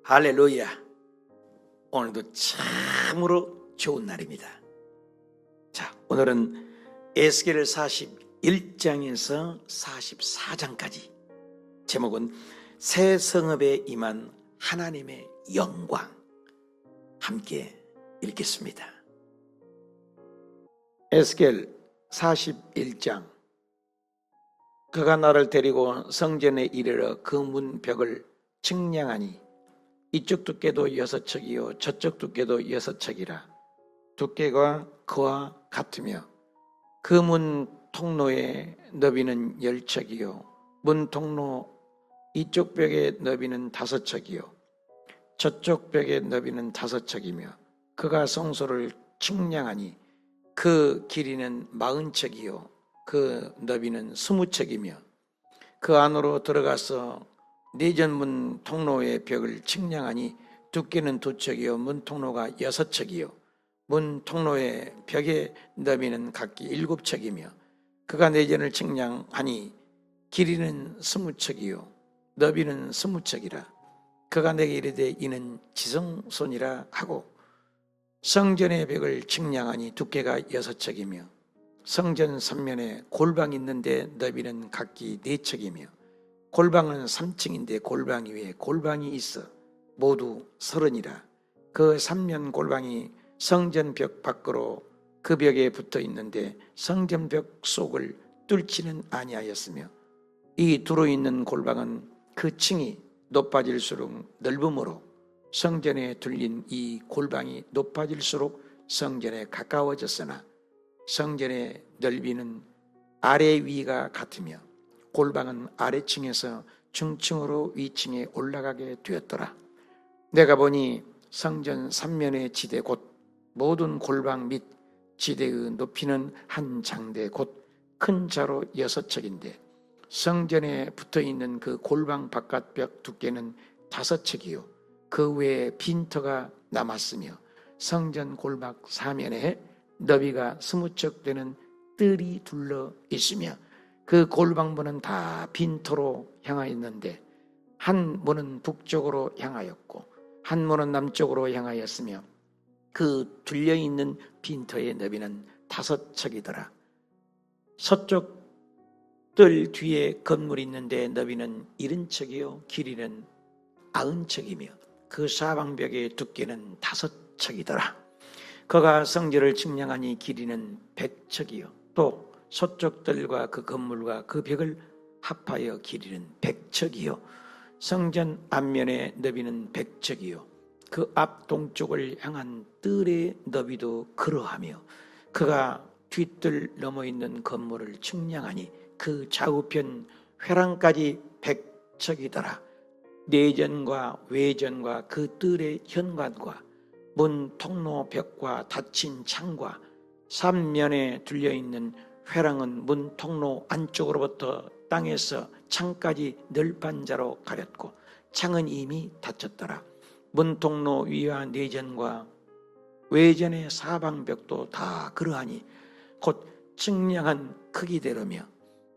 할렐루야. 오늘도 참으로 좋은 날입니다. 자, 오늘은 에스겔 41장에서 44장까지 제목은 새 성읍에 임한 하나님의 영광, 함께 읽겠습니다. 에스겔 41장. 그가 나를 데리고 성전에 이르러 그 문벽을 측량하니 이쪽 두께도 6척이요 저쪽 두께도 6척이라. 두께가 그와 같으며 그 문 통로의 너비는 10척이요 문 통로 이쪽 벽의 너비는 5척이요 저쪽 벽의 너비는 5척이며 그가 성소를 측량하니 그 길이는 40척이요 그 너비는 20척이며 그 안으로 들어가서 내전문 통로의 벽을 측량하니 두께는 2척이요 문 통로가 6척이요 문 통로의 벽의 너비는 각기 7척이며 그가 내전을 측량하니 길이는 20척이요 너비는 20척이라. 그가 내게 이르되 이는 지성소니라 하고 성전의 벽을 측량하니 두께가 6척이며 성전 3면에 골방이 있는데 너비는 각기 4척이며 골방은 3층인데 골방 위에 골방이 있어 모두 30이라. 그 3면 골방이 성전 벽 밖으로 그 벽에 붙어 있는데 성전 벽 속을 뚫지는 아니하였으며 이 두루 있는 골방은 그 층이 높아질수록 넓음으로 성전에 둘린 이 골방이 높아질수록 성전에 가까워졌으나 성전의 넓이는 아래 위가 같으며 골방은 아래층에서 중층으로 위층에 올라가게 되었더라. 내가 보니 성전 3면의 지대 곧 모든 골방 및 지대의 높이는 한 장대 곧 큰 자로 6척인데 성전에 붙어있는 그 골방 바깥벽 두께는 5척이요 그 외에 빈터가 남았으며 성전 골방 사면에 너비가 20척 되는 뜰이 둘러 있으며 그 골방문은 다 빈터로 향하였는데 한 문은 북쪽으로 향하였고 한 문은 남쪽으로 향하였으며 그 둘려있는 빈터의 너비는 5척이더라. 서쪽 뜰 뒤에 건물이 있는데 너비는 70척이요 길이는 90척이며 그 사방벽의 두께는 5척이더라. 그가 성전을 측량하니 길이는 100척이요 또 서쪽 뜰과 그 건물과 그 벽을 합하여 길이는 100척이요 성전 앞면의 너비는 100척이요 그 앞 동쪽을 향한 뜰의 너비도 그러하며 그가 뒷뜰 넘어 있는 건물을 측량하니 그 좌우편 회랑까지 100척이더라. 내전과 외전과 그 뜰의 현관과 문 통로 벽과 닫힌 창과 3면에 둘려있는 회랑은 문 통로 안쪽으로부터 땅에서 창까지 널판자로 가렸고 창은 이미 닫혔더라. 문 통로 위와 내전과 외전의 사방벽도 다 그러하니 곧 측량한 크기대로며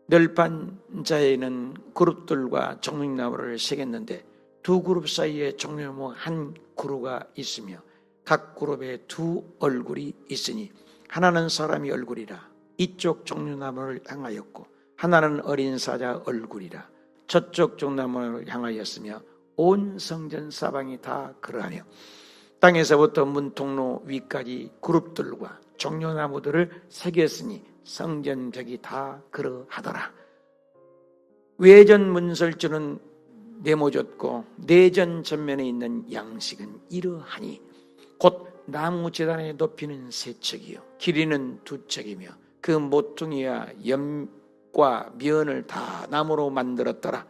널판자에는 그룹들과 종려나무를 새겼는데 두 그룹 사이에 종려나무 한 그루가 있으며 각 그룹에 2 얼굴이 있으니 하나는 사람이 얼굴이라 이쪽 종려나무를 향하였고 하나는 어린 사자 얼굴이라 저쪽 종려나무를 향하였으며 온 성전 사방이 다 그러하며 땅에서부터 문통로 위까지 그룹들과 종려나무들을 새겼으니 성전벽이 다 그러하더라. 외전 문설주는 네모졌고 내전 전면에 있는 양식은 이러하니 곧 나무 제단의 높이는 3척이요 길이는 2척이며 그 모퉁이와 염과 면을 다 나무로 만들었더라.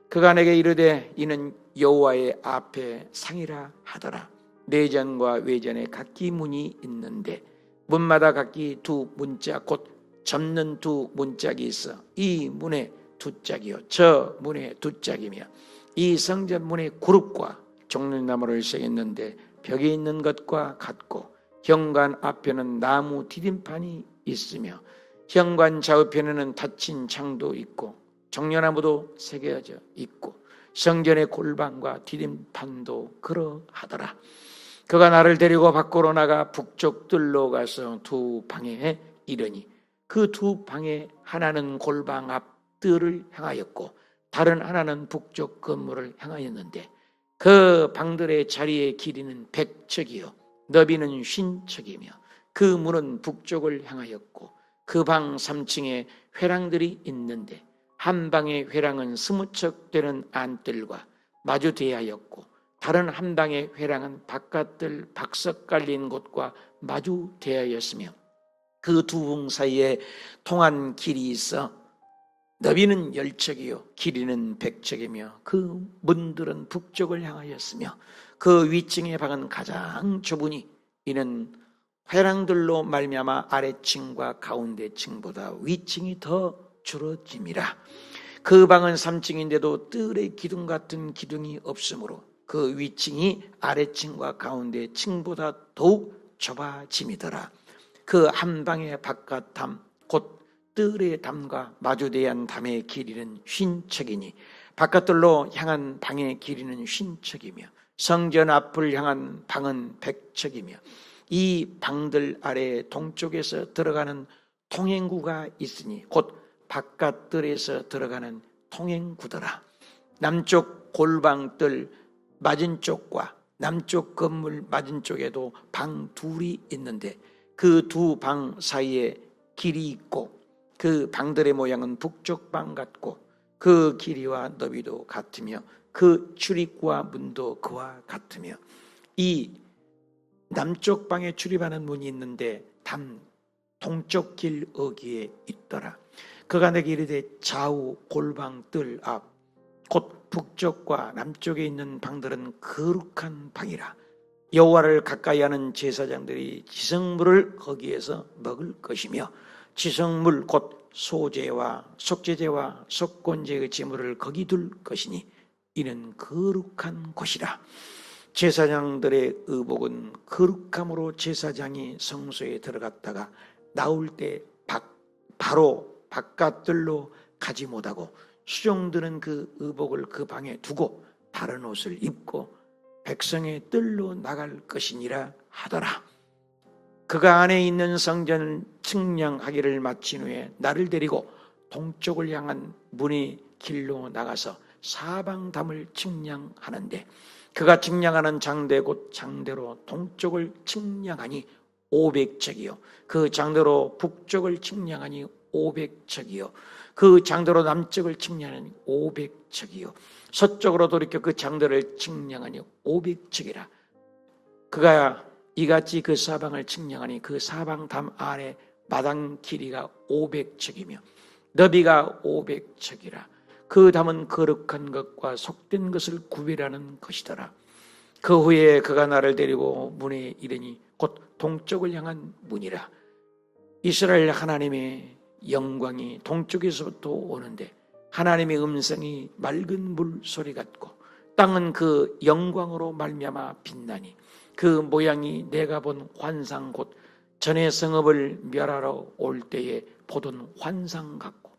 그가 내게 이르되 이는 여호와의 앞에 상이라 하더라. 내전과 외전에 각기 문이 있는데 문마다 각기 2 문짝 곧 접는 2 문짝이 있어 이 문에 2 짝이요 저 문에 2 짝이며 이 성전 문의 그룹과 종려나무를 새겼는데 벽에 있는 것과 같고 현관 앞에는 나무 디딤판이 있으며 현관 좌우편에는 닫힌 창도 있고 종려나무도 새겨져 있고 성전의 골방과 디딤판도 그러하더라. 그가 나를 데리고 밖으로 나가 북쪽 뜰로 가서 두 방에 이르니 그 두 방에 하나는 골방 앞 뜰을 향하였고 다른 하나는 북쪽 건물을 향하였는데 그 방들의 자리의 길이는 100척이요 너비는 50척이며 그 문은 북쪽을 향하였고 그 방 3층에 회랑들이 있는데 한 방의 회랑은 20척 되는 안뜰과 마주 대하였고 다른 한 방의 회랑은 바깥뜰 박석 깔린 곳과 마주 대하였으며 그 두 붕 사이에 통한 길이 있어 너비는 10척이요 길이는 100척이며 그 문들은 북쪽을 향하였으며 그 위층의 방은 가장 좁으니 이는 회랑들로 말미암아 아래층과 가운데층보다 위층이 더 줄어짐이라. 그 방은 3층인데도 뜰의 기둥 같은 기둥이 없으므로 그 위층이 아래층과 가운데층보다 더욱 좁아짐이더라. 그 한 방의 바깥 담 곧 뜰의 담과 마주대한 담의 길이는 50척이니 바깥뜰로 향한 방의 길이는 50척이며 성전 앞을 향한 방은 100척이며 이 방들 아래 동쪽에서 들어가는 통행구가 있으니 곧 바깥뜰에서 들어가는 통행구더라. 남쪽 골방뜰 맞은쪽과 남쪽 건물 맞은쪽에도 방 둘이 있는데 그 두 방 사이에 길이 있고 그 방들의 모양은 북쪽 방 같고 그 길이와 너비도 같으며 그 출입구와 문도 그와 같으며 이 남쪽 방에 출입하는 문이 있는데 담 동쪽 길 어귀에 있더라. 그가 내게 이르되 좌우 골방 뜰 앞 곧 북쪽과 남쪽에 있는 방들은 거룩한 방이라. 여호와를 가까이 하는 제사장들이 지성물을 거기에서 먹을 것이며 지성물 곧 소제와 속제제와 속건제의 제물을 거기 둘 것이니 이는 거룩한 곳이라. 제사장들의 의복은 거룩함으로 제사장이 성소에 들어갔다가 나올 때 바로 바깥들로 가지 못하고 수종들은 그 의복을 그 방에 두고 다른 옷을 입고 백성의 뜰로 나갈 것이니라 하더라. 그가 안에 있는 성전을 측량하기를 마친 후에 나를 데리고 동쪽을 향한 문의 길로 나가서 사방담을 측량하는데 그가 측량하는 장대 곧 장대로 동쪽을 측량하니 500척이요 그 장대로 북쪽을 측량하니 500척이요 그 장대로 남쪽을 측량하니 500척이요 서쪽으로 돌이켜 그 장대를 측량하니 500척이라. 그가 이같이 그 사방을 측량하니 그 사방 담 아래 마당 길이가 500척이며 너비가 500척이라. 그 담은 거룩한 것과 속된 것을 구별하는 것이더라. 그 후에 그가 나를 데리고 문에 이르니 곧 동쪽을 향한 문이라. 이스라엘 하나님의 영광이 동쪽에서부터 오는데 하나님의 음성이 맑은 물 소리 같고 땅은 그 영광으로 말미암아 빛나니 그 모양이 내가 본 환상 곧 전에 성읍을 멸하러 올 때에 보던 환상 같고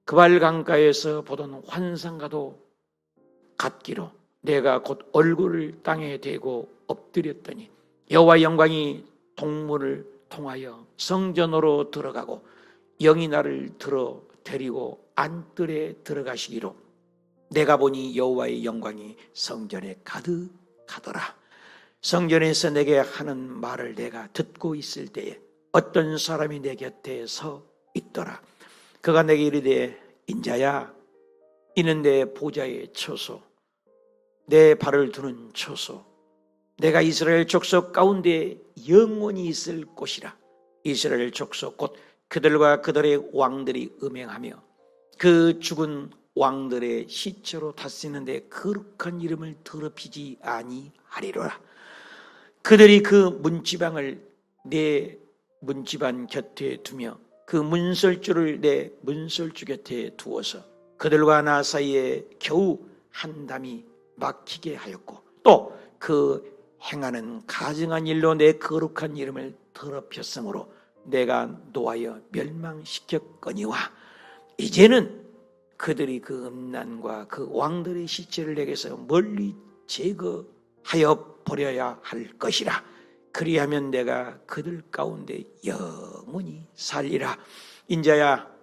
그발 강가에서 보던 환상과도 같기로 내가 곧 얼굴을 땅에 대고 엎드렸더니 여호와 영광이 동문을 통하여 성전으로 들어가고 영이 나를 데리고 안뜰에 들어가시기로 내가 보니 여호와의 영광이 성전에 가득하더라. 성전에서 내게 하는 말을 내가 듣고 있을 때에 어떤 사람이 내 곁에 서 있더라. 그가 내게 이르되 인자야 이는 내 보좌의 처소 내 발을 두는 처소 내가 이스라엘 족속 가운데 영원히 있을 곳이라. 이스라엘 족속 곧 그들과 그들의 왕들이 음행하며 그 죽은 왕들의 시체로 다스리는데 거룩한 이름을 더럽히지 아니하리로라. 그들이 그 문지방을 내 문지방 곁에 두며 그 문설주를 내 문설주 곁에 두어서 그들과 나 사이에 겨우 한 담이 막히게 하였고 또 그 행하는 가증한 일로 내 거룩한 이름을 더럽혔으므로 내가 노하여 멸망시켰거니와 이제는 그들이 그 음란과 그 왕들의 시체를 내게서 멀리 제거하여 버려야 할 것이라. 그리하면 내가 그들 가운데 영원히 살리라. 인자야,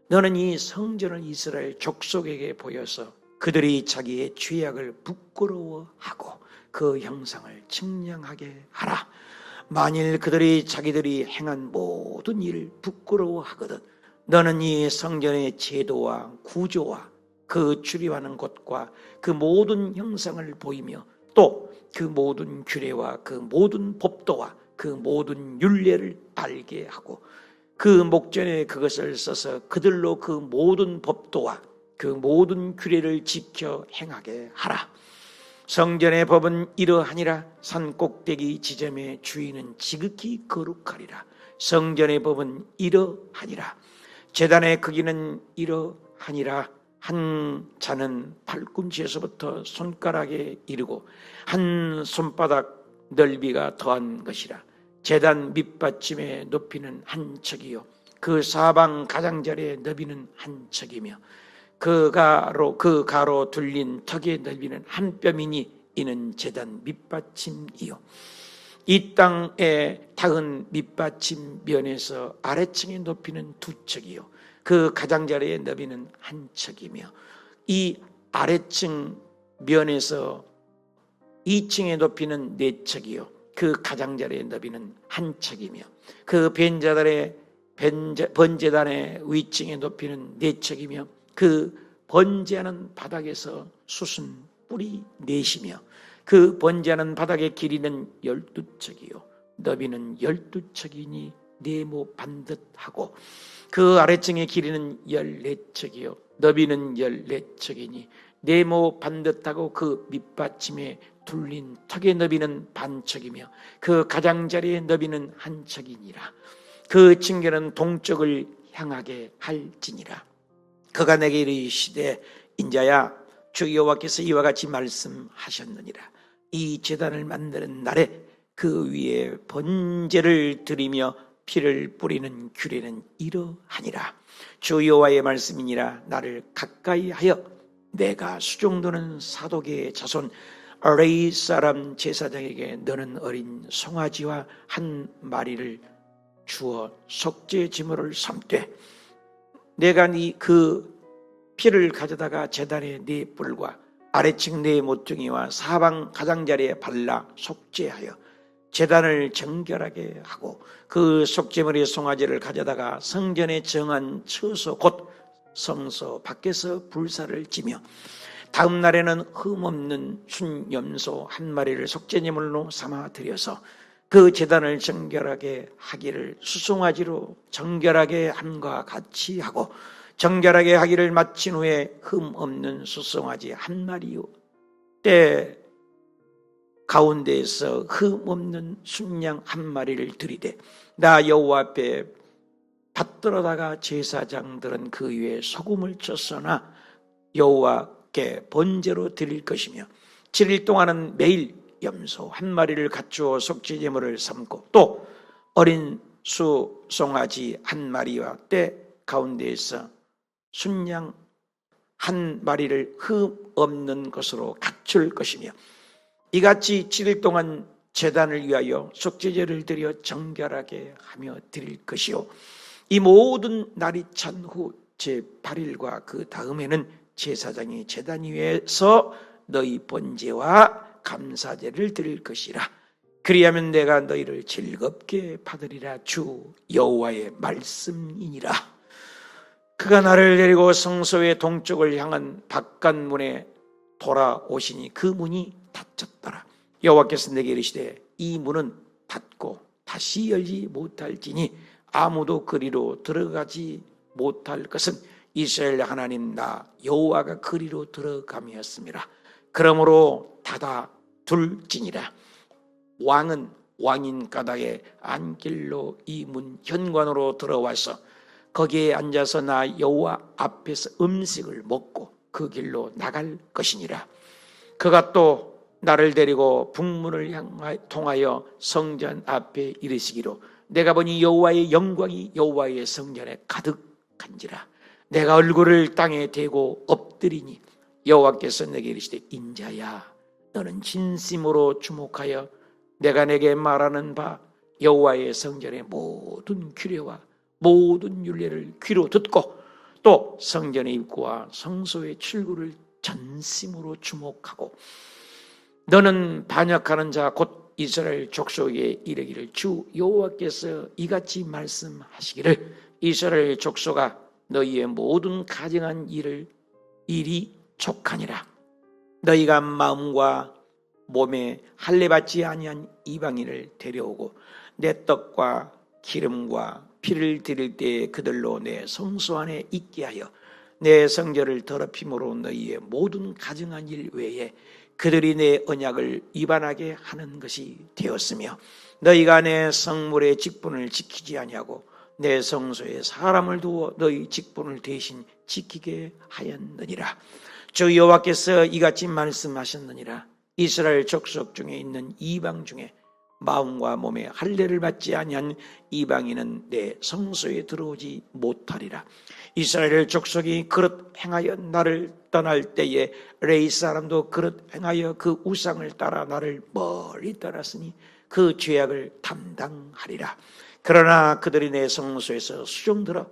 너는 이 성전을 이스라엘 족속에게 보여서 그들이 자기의 죄악을 부끄러워하고 그 형상을 측량하게 하라. 만일 그들이 자기들이 행한 모든 일을 부끄러워하거든 너는 이 성전의 제도와 구조와 그 출입하는 곳과 그 모든 형상을 보이며 또 그 모든 규례와 그 모든 법도와 그 모든 율례를 알게 하고 그 목전에 그것을 써서 그들로 그 모든 법도와 그 모든 규례를 지켜 행하게 하라. 성전의 법은 이러하니라. 산 꼭대기 지점의 주인은 지극히 거룩하리라. 성전의 법은 이러하니라. 제단의 크기는 이러하니라. 한 자는 팔꿈치에서부터 손가락에 이르고 한 손바닥 넓이가 더한 것이라. 제단 밑받침의 높이는 한 척이요 그 사방 가장자리의 너비는 한 척이며 그 가로 둘린 턱의 넓이는 한 뼘이니 이는 제단 밑받침이요 이 땅에 닿은 밑받침 면에서 아래층의 높이는 두 척이요 그 가장자리의 너비는 한 척이며 이 아래층 면에서 2층의 높이는 네 척이요 그 가장자리의 너비는 한 척이며 그 번제단의 위층의 높이는 네 척이며 그 번제하는 바닥에서 숯은 뿔이 넷이며 그 번제하는 바닥의 길이는 12척이요 너비는 12척이니 네모 반듯하고 그 아래층의 길이는 14척이요 너비는 14척이니 네모 반듯하고 그 밑받침에 둘린 턱의 너비는 반척이며 그 가장자리의 너비는 한 척이니라. 그 층계는 동쪽을 향하게 할지니라. 그가 내게 이르시되 인자야 주 여호와께서 이와 같이 말씀하셨느니라. 이 제단을 만드는 날에 그 위에 번제를 드리며 피를 뿌리는 규례는 이러하니라. 주 여호와의 말씀이니라. 나를 가까이 하여 내가 수종도는 사독의 자손 레위 사람 제사장에게 너는 어린 송아지와 한 마리를 주어 속죄 제물을 삼되 내가 그 피를 가져다가 제단의 네 뿔과 아래층 네 모퉁이와 사방 가장자리에 발라 속죄하여 제단을 정결하게 하고 그 속죄물의 송아지를 가져다가 성전에 정한 처소 곧 성소 밖에서 불사를 지며 다음 날에는 흠없는 순염소 한 마리를 속죄제물로 삼아 드려서 그 제단을 정결하게 하기를 수송아지로 정결하게 함과 같이 하고 정결하게 하기를 마친 후에 흠없는 수송아지 한 마리요 때 가운데에서 흠없는 순양 한 마리를 드리되 나 여호와 앞에 받들어다가 제사장들은 그 위에 소금을 쳤으나 여호와께 번제로 드릴 것이며 7일 동안은 매일 염소 한 마리를 갖추어 속죄제물을 삼고 또 어린 수송아지 한 마리와 때 가운데에서 순양 한 마리를 흠 없는 것으로 갖출 것이며 이같이 7일 동안 제단을 위하여 속죄제를 드려 정결하게 하며 드릴 것이요 이 모든 날이 찬 후 제8일과 그 다음에는 제사장이 제단 위에서 너희 번제와 감사제를 드릴 것이라. 그리하면 내가 너희를 즐겁게 받으리라. 주 여호와의 말씀이니라. 그가 나를 데리고 성소의 동쪽을 향한 바깥문에 돌아오시니 그 문이 닫혔더라. 여호와께서 내게 이르시되 이 문은 닫고 다시 열지 못할지니 아무도 그리로 들어가지 못할 것은 이스라엘 하나님 나 여호와가 그리로 들어감이었습니다. 그러므로 닫아 둘지니라. 왕은 왕인 가닥에 안길로 이 문 현관으로 들어와서 거기에 앉아서 나 여호와 앞에서 음식을 먹고 그 길로 나갈 것이니라. 그가 또 나를 데리고 북문을 통하여 성전 앞에 이르시기로 내가 보니 여호와의 영광이 여호와의 성전에 가득한지라. 내가 얼굴을 땅에 대고 엎드리니 여호와께서 내게 이르시되 인자야 너는 진심으로 주목하여 내가 내게 말하는 바 여호와의 성전의 모든 규례와 모든 율례를 귀로 듣고 또 성전의 입구와 성소의 출구를 전심으로 주목하고 너는 반역하는 자 곧 이스라엘 족속에 이르기를 주 여호와께서 이같이 말씀하시기를 이스라엘 족속아 너희의 모든 가증한 일이 족하니라. 너희가 마음과 몸에 할례받지 아니한 이방인을 데려오고 내 떡과 기름과 피를 드릴 때에 그들로 내 성소 안에 있게 하여 내 성전을 더럽힘으로 너희의 모든 가증한 일 외에 그들이 내 언약을 위반하게 하는 것이 되었으며 너희가 내 성물의 직분을 지키지 아니하고 내 성소에 사람을 두어 너희 직분을 대신 지키게 하였느니라. 주 여호와께서 이같이 말씀하셨느니라. 이스라엘 족속 중에 있는 이방 중에 마음과 몸에 할례를 받지 아니한 이방인은 내 성소에 들어오지 못하리라. 이스라엘 족속이 그릇 행하여 나를 떠날 때에 레위 사람도 그릇 행하여 그 우상을 따라 나를 멀리 떠났으니 그 죄악을 담당하리라. 그러나 그들이 내 성소에서 수종들어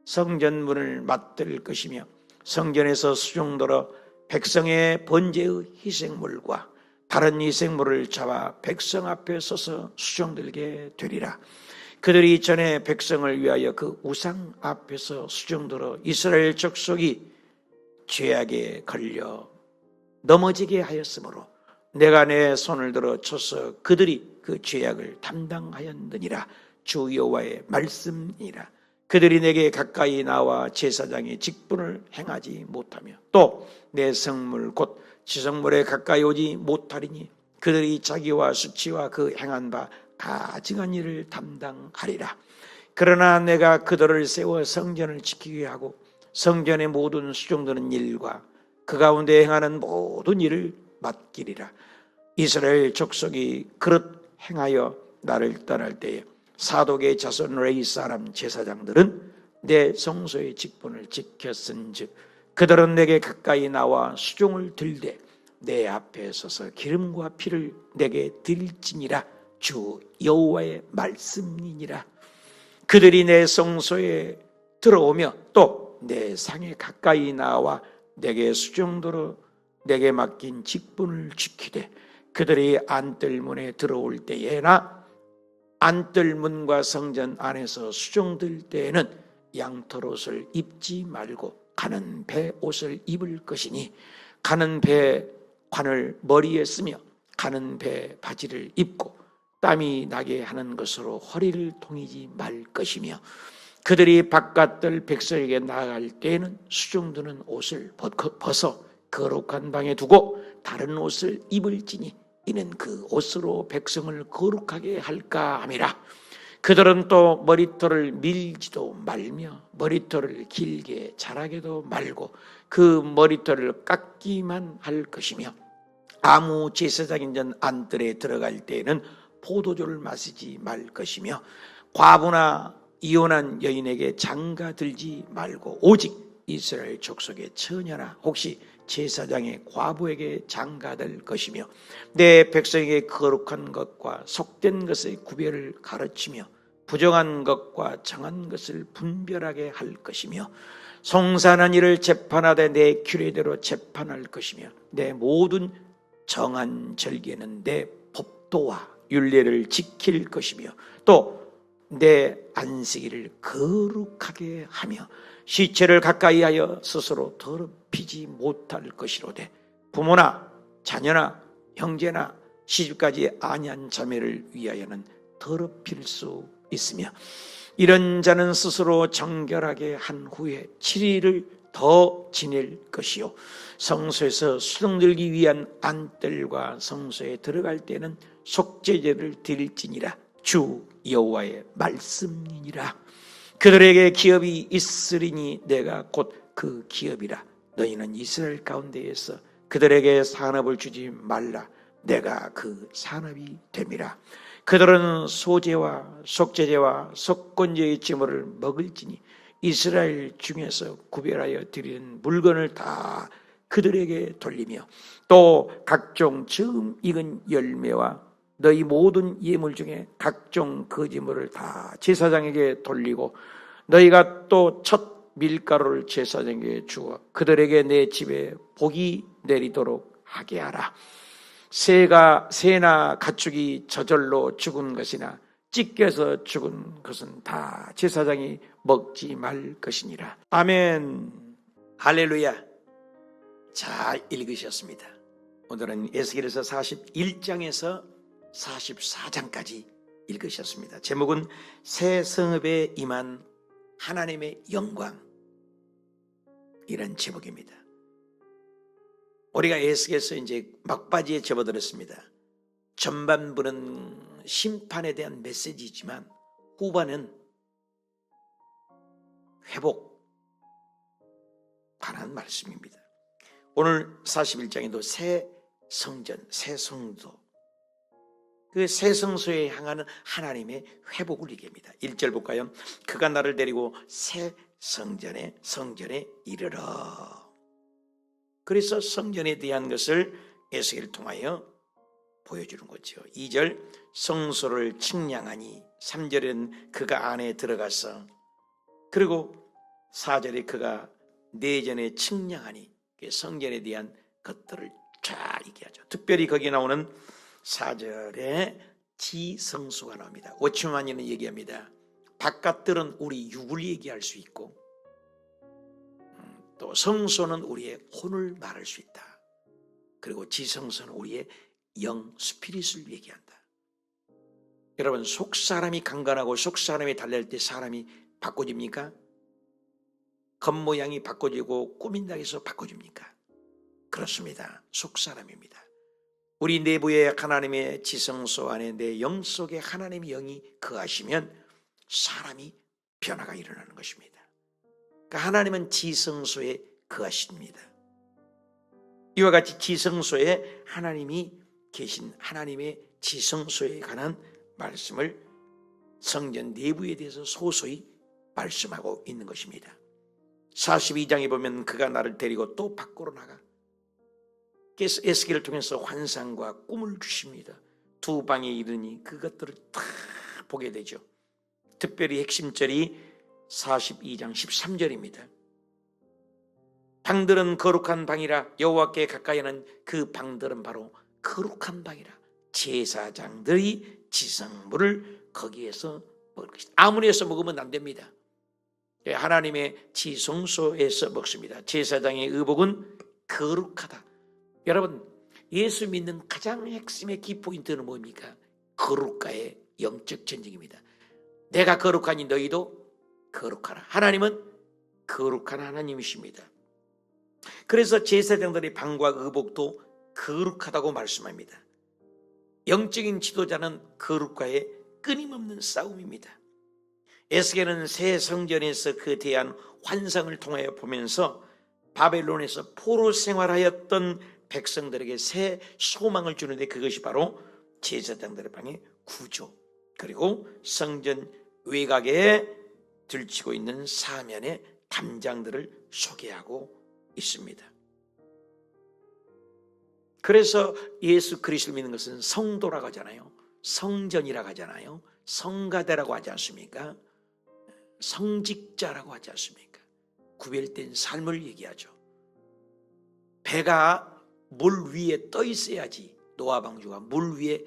성전문을 맞들 것이며 성전에서 수종들어 백성의 번제의 희생물과 다른 희생물을 잡아 백성 앞에 서서 수종들게 되리라. 그들이 전에 백성을 위하여 그 우상 앞에서 수종들어 이스라엘 족속이 죄악에 걸려 넘어지게 하였으므로 내가 내 손을 들어 쳐서 그들이 그 죄악을 담당하였느니라. 주 여호와의 말씀이라. 그들이 내게 가까이 나와 제사장의 직분을 행하지 못하며 또 내 성물 곧 지성물에 가까이 오지 못하리니 그들이 자기와 수치와 그 행한 바 가증한 일을 담당하리라. 그러나 내가 그들을 세워 성전을 지키게 하고 성전의 모든 수종드는 일과 그 가운데 행하는 모든 일을 맡기리라. 이스라엘 족속이 그릇 행하여 나를 떠날 때에 사독의 자손 레위 사람 제사장들은 내 성소의 직분을 지켰은즉 그들은 내게 가까이 나와 수종을 들되 내 앞에 서서 기름과 피를 내게 드릴지니라. 주 여호와의 말씀이니라. 그들이 내 성소에 들어오며 또 내 상에 가까이 나와 내게 수종들어 내게 맡긴 직분을 지키되 그들이 안뜰문에 들어올 때에나 안뜰문과 성전 안에서 수종들 때에는 양털옷을 입지 말고 가는 배 옷을 입을 것이니 가는 배 관을 머리에 쓰며 가는 배 바지를 입고 땀이 나게 하는 것으로 허리를 동이지 말 것이며 그들이 바깥들 백성에게 나아갈 때에는 수종드는 옷을 벗어 거룩한 방에 두고 다른 옷을 입을지니 이는 그 옷으로 백성을 거룩하게 할까 함이라. 그들은 또 머리털을 밀지도 말며 머리털을 길게 자라게도 말고 그 머리털을 깎기만 할 것이며 아무 제사장인 전 안뜰에 들어갈 때에는 포도주를 마시지 말 것이며 과부나 이혼한 여인에게 장가 들지 말고 오직 이스라엘 족속의 처녀나 혹시 제사장의 과부에게 장가될 것이며 내 백성에게 거룩한 것과 속된 것의 구별을 가르치며 부정한 것과 정한 것을 분별하게 할 것이며 송산한 일을 재판하되 내 규례대로 재판할 것이며 내 모든 정한 절기에는 내 법도와 율례를 지킬 것이며 또 내 안식일을 거룩하게 하며 시체를 가까이 하여 스스로 더럽히지 못할 것이로되 부모나 자녀나 형제나 시집까지 아니한 자매를 위하여는 더럽힐 수 있으며 이런 자는 스스로 정결하게 한 후에 7일을 더 지낼 것이요 성소에서 수종들기 위한 안뜰과 성소에 들어갈 때는 속죄제를 드릴지니라. 주 여호와의 말씀이니라. 그들에게 기업이 있으리니 내가 곧 그 기업이라. 너희는 이스라엘 가운데에서 그들에게 산업을 주지 말라. 내가 그 산업이 됨이라. 그들은 소제와 속죄제와 속건제의 제물을 먹을지니 이스라엘 중에서 구별하여 드리는 물건을 다 그들에게 돌리며 또 각종 처음 익은 열매와 너희 모든 예물 중에 각종 거짓물을 다 제사장에게 돌리고 너희가 또 첫 밀가루를 제사장에게 주어 그들에게 내 집에 복이 내리도록 하게 하라. 새나 가축이 저절로 죽은 것이나 찢겨서 죽은 것은 다 제사장이 먹지 말 것이니라. 아멘. 할렐루야. 잘 읽으셨습니다. 오늘은 에스겔에서 41장에서 44장까지 읽으셨습니다. 제목은 새 성읍에 임한 하나님의 영광, 이런 제목입니다. 우리가 에스겔에서 이제 막바지에 접어들었습니다. 전반부는 심판에 대한 메시지이지만 후반은 회복 관한 말씀입니다. 오늘 41장에도 새 성전, 새 성도, 그 새 성소에 향하는 하나님의 회복을 얘기합니다. 1절 볼까요? 그가 나를 데리고 새 성전에 이르러. 그래서 성전에 대한 것을 에스겔을 통하여 보여주는 거죠. 2절 성소를 측량하니, 3절은 그가 안에 들어가서, 그리고 4절에 그가 내전에 측량하니, 성전에 대한 것들을 잘 얘기하죠. 특별히 거기 나오는 4절에 지성소가 나옵니다. 오치만이는 얘기합니다. 바깥들은 우리 육을 얘기할 수 있고 또 성소는 우리의 혼을 말할 수 있다. 그리고 지성소는 우리의 영, 스피릿을 얘기한다. 여러분, 속사람이 강건하고 속사람이 달랠 때 사람이 바꿔집니까? 겉모양이 바꿔지고 꾸민다고 해서 바꿔집니까? 그렇습니다. 속사람입니다. 우리 내부의 하나님의 지성소 안에 내 영 속에 하나님의 영이 거하시면 사람이 변화가 일어나는 것입니다. 그러니까 하나님은 지성소에 거하십니다. 이와 같이 지성소에 하나님이 계신 하나님의 지성소에 관한 말씀을 성전 내부에 대해서 소소히 말씀하고 있는 것입니다. 42장에 보면 그가 나를 데리고 또 밖으로 나가 에스겔을 통해서 환상과 꿈을 주십니다. 두 방에 이르니 그것들을 다 보게 되죠. 특별히 핵심절이 42장 13절입니다. 방들은 거룩한 방이라, 여호와께 가까이 하는 그 방들은 바로 거룩한 방이라. 제사장들이 지성물을 거기에서 먹을 것이다. 아무리에서 먹으면 안 됩니다. 하나님의 지성소에서 먹습니다. 제사장의 의복은 거룩하다. 여러분, 예수 믿는 가장 핵심의 키포인트는 뭡니까? 거룩과의 영적 전쟁입니다. 내가 거룩하니 너희도 거룩하라. 하나님은 거룩한 하나님이십니다. 그래서 제사장들의 방과 의복도 거룩하다고 말씀합니다. 영적인 지도자는 거룩과의 끊임없는 싸움입니다. 에스겔은 새 성전에서 그 대한 환상을 통하여 보면서 바벨론에서 포로 생활하였던 백성들에게 새 소망을 주는데, 그것이 바로 제사장들의 방의 구조, 그리고 성전 외곽에 들치고 있는 사면의 담장들을 소개하고 있습니다. 그래서 예수 그리스도를 믿는 것은 성도라고 하잖아요. 성전이라고 하잖아요. 성가대라고 하지 않습니까? 성직자라고 하지 않습니까? 구별된 삶을 얘기하죠. 배가 물 위에 떠 있어야지 노아 방주가 물 위에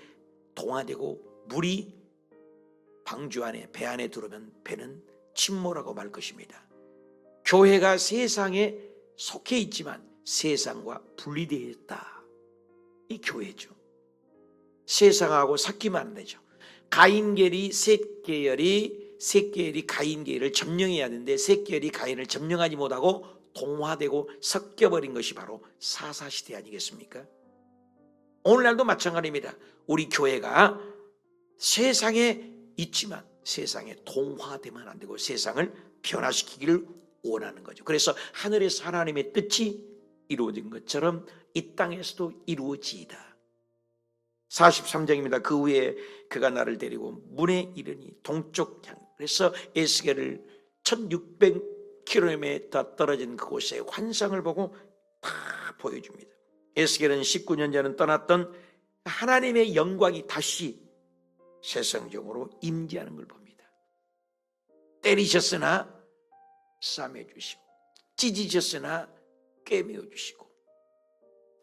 동화되고 물이 방주 안에, 배 안에 들어오면 배는 침몰하고 말 것입니다. 교회가 세상에 속해 있지만 세상과 분리되어 있다. 이 교회죠. 세상하고 섞이면 안 되죠. 가인계열이 셋계열이 가인계열을 점령해야 하는데 셋계열이 가인을 점령하지 못하고 동화되고 섞여버린 것이 바로 사사시대 아니겠습니까? 오늘날도 마찬가지입니다. 우리 교회가 세상에 있지만 세상에 동화되면 안 되고 세상을 변화시키기를 원하는 거죠. 그래서 하늘에서 하나님의 뜻이 이루어진 것처럼 이 땅에서도 이루어지이다. 43장입니다. 그 후에 그가 나를 데리고 문에 이르니 동쪽 향. 그래서 에스겔을 1600km 떨어진 그곳에 환상을 보고 다 보여줍니다. 에스겔은 19년 전에 떠났던 하나님의 영광이 다시 세상적으로 임재하는 걸 봅니다. 때리셨으나 싸매주시고, 찢으셨으나 꿰매어주시고,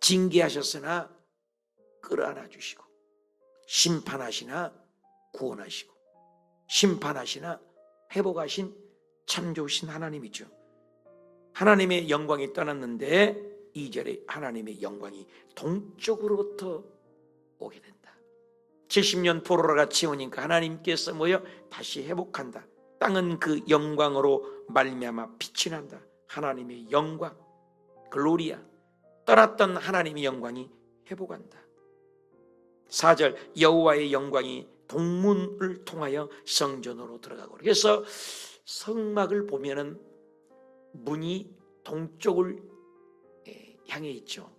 징계하셨으나 끌어안아 주시고, 심판하시나 구원하시고, 심판하시나 회복하신 참 좋으신 하나님이죠. 하나님의 영광이 떠났는데 2절에 하나님의 영광이 동쪽으로부터 오게 된다. 70년 포로로 같이 오니까 하나님께서 뭐요? 다시 회복한다. 땅은 그 영광으로 말미암아 빛이 난다. 하나님의 영광, 글로리아, 떠났던 하나님의 영광이 회복한다. 4절, 여호와의 영광이 동문을 통하여 성전으로 들어가고, 그래서 성막을 보면은 문이 동쪽을 향해 있죠.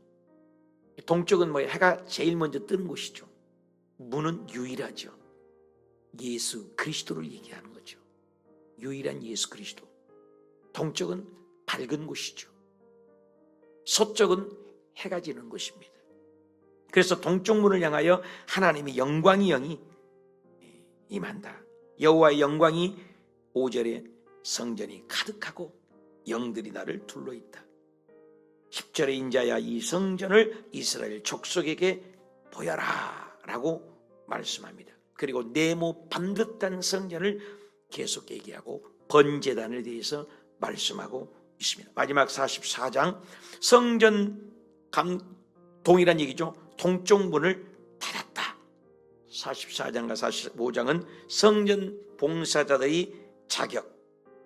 동쪽은 뭐 해가 제일 먼저 뜨는 곳이죠. 문은 유일하죠. 예수 그리스도를 얘기하는 거죠. 유일한 예수 그리스도. 동쪽은 밝은 곳이죠. 서쪽은 해가 지는 곳입니다. 그래서 동쪽 문을 향하여 하나님의 영광이 영이 임한다. 여호와의 영광이 5절에 성전이 가득하고 영들이 나를 둘러있다. 10절에 인자야 이 성전을 이스라엘 족속에게 보여라 라고 말씀합니다. 그리고 네모 반듯한 성전을 계속 얘기하고 번제단에 대해서 말씀하고 있습니다. 마지막 44장, 성전 동일한 얘기죠. 동쪽 문을 닫았다. 44장과 45장은 성전 봉사자들의 자격,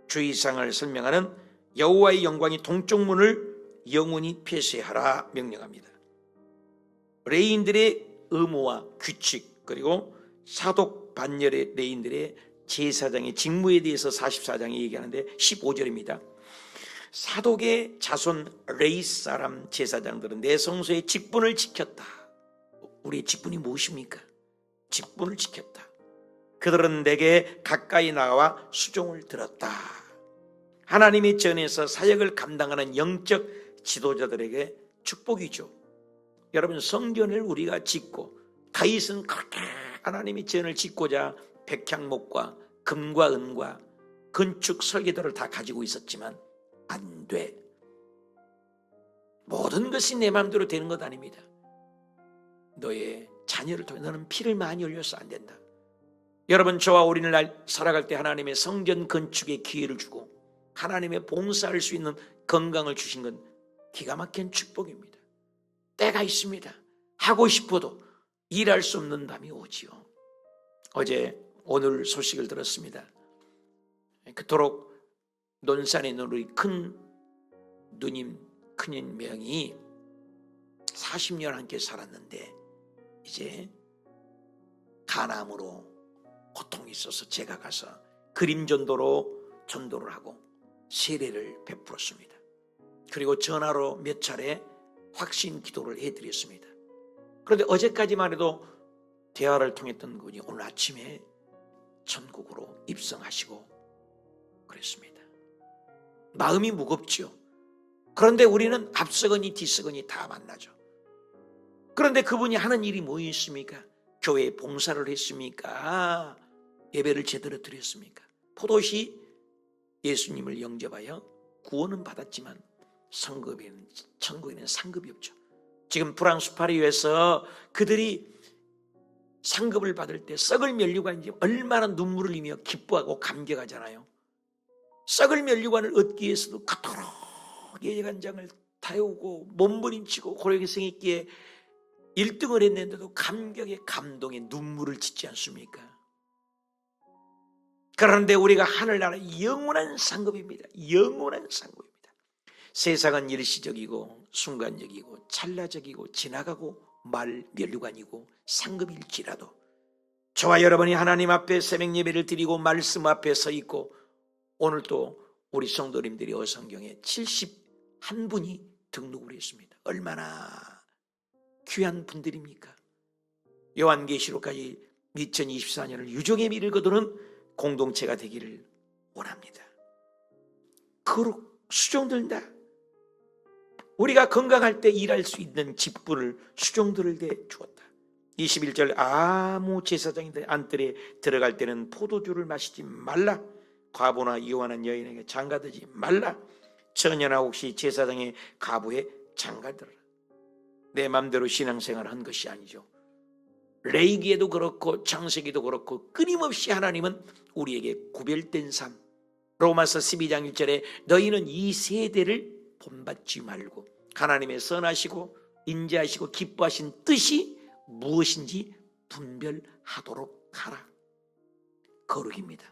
주의사항을 설명하는 여호와의 영광이 동쪽 문을 영원히 폐쇄하라 명령합니다. 레인들의 의무와 규칙, 그리고 사독 반열의 레인들의 제사장의 직무에 대해서 44장이 얘기하는데 15절입니다. 사독의 자손 레이 사람 제사장들은 내 성소의 직분을 지켰다. 우리의 직분이 무엇입니까? 직분을 지켰다. 그들은 내게 가까이 나와 수종을 들었다. 하나님의 전에서 사역을 감당하는 영적 지도자들에게 축복이죠. 여러분, 성전을 우리가 짓고, 다윗은 그렇게 하나님의 전을 짓고자 백향목과 금과 은과 건축 설계도를 다 가지고 있었지만 안 돼. 모든 것이 내 마음대로 되는 것 아닙니다. 너의 자녀를 통해 너는 피를 많이 흘려서 안 된다. 여러분, 저와 오늘날 살아갈 때 하나님의 성전 건축에 기회를 주고 하나님의 봉사할 수 있는 건강을 주신 건 기가 막힌 축복입니다. 때가 있습니다. 하고 싶어도 일할 수 없는 밤이 오지요. 오늘 소식을 들었습니다. 그토록 논산에 있는 우리 큰 누님, 큰인 명이 40년 함께 살았는데 이제 간암으로 고통이 있어서 제가 가서 그림 전도를 하고 세례를 베풀었습니다. 그리고 전화로 몇 차례 확신 기도를 해드렸습니다. 그런데 어제까지만 해도 대화를 통했던 분이 오늘 아침에 천국으로 입성하시고 그랬습니다. 마음이 무겁죠. 그런데 우리는 앞서거니 뒤서거니 다 만나죠. 그런데 그분이 하는 일이 뭐였습니까? 교회에 봉사를 했습니까? 예배를 제대로 드렸습니까? 포도시 예수님을 영접하여 구원은 받았지만 천국에는 상급이 없죠. 지금 프랑스 파리에서 그들이 상급을 받을 때 썩을 면류관이 얼마나 눈물을 흘리며 기뻐하고 감격하잖아요. 썩을 면류관을 얻기 위해서도 그토록 예간장을 태우고 몸부림치고 고려기생했기에 1등을 했는데도 감격에 감동에 눈물을 짓지 않습니까? 그런데 우리가 하늘나라의 영원한 상급입니다. 영원한 상급입니다. 세상은 일시적이고 순간적이고 찰나적이고 지나가고 말 면류관이고 상급일지라도 저와 여러분이 하나님 앞에 새벽 예배를 드리고 말씀 앞에 서 있고 오늘 또 우리 성도님들이 어성경에 71분이 등록을 했습니다. 얼마나 귀한 분들입니까? 요한계시록까지 2024년을 유종의 미를 거두는 공동체가 되기를 원합니다. 수종들다. 우리가 건강할 때 일할 수 있는 직분을 수종들에게 주었다. 21절 아무 제사장이들 안뜰에 들어갈 때는 포도주를 마시지 말라. 과부나 이혼한 여인에게 장가들지 말라. 처녀나 혹시 제사장의 가부에 장가들어라. 내 맘대로 신앙생활을 한 것이 아니죠. 레위기에도 그렇고 창세기도 그렇고 끊임없이 하나님은 우리에게 구별된 삶, 로마서 12장 1절에 너희는 이 세대를 본받지 말고 하나님의 선하시고 인자하시고 기뻐하신 뜻이 무엇인지 분별하도록 하라. 거룩입니다.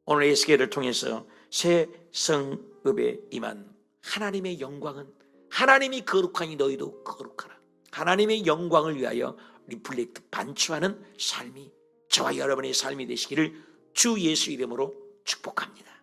오늘 에스겔을 통해서 새 성읍에 임한 하나님의 영광은 하나님이 거룩하니 너희도 거룩하라. 하나님의 영광을 위하여 리플렉트 반추하는 삶이 저와 여러분의 삶이 되시기를 주 예수 이름으로 축복합니다.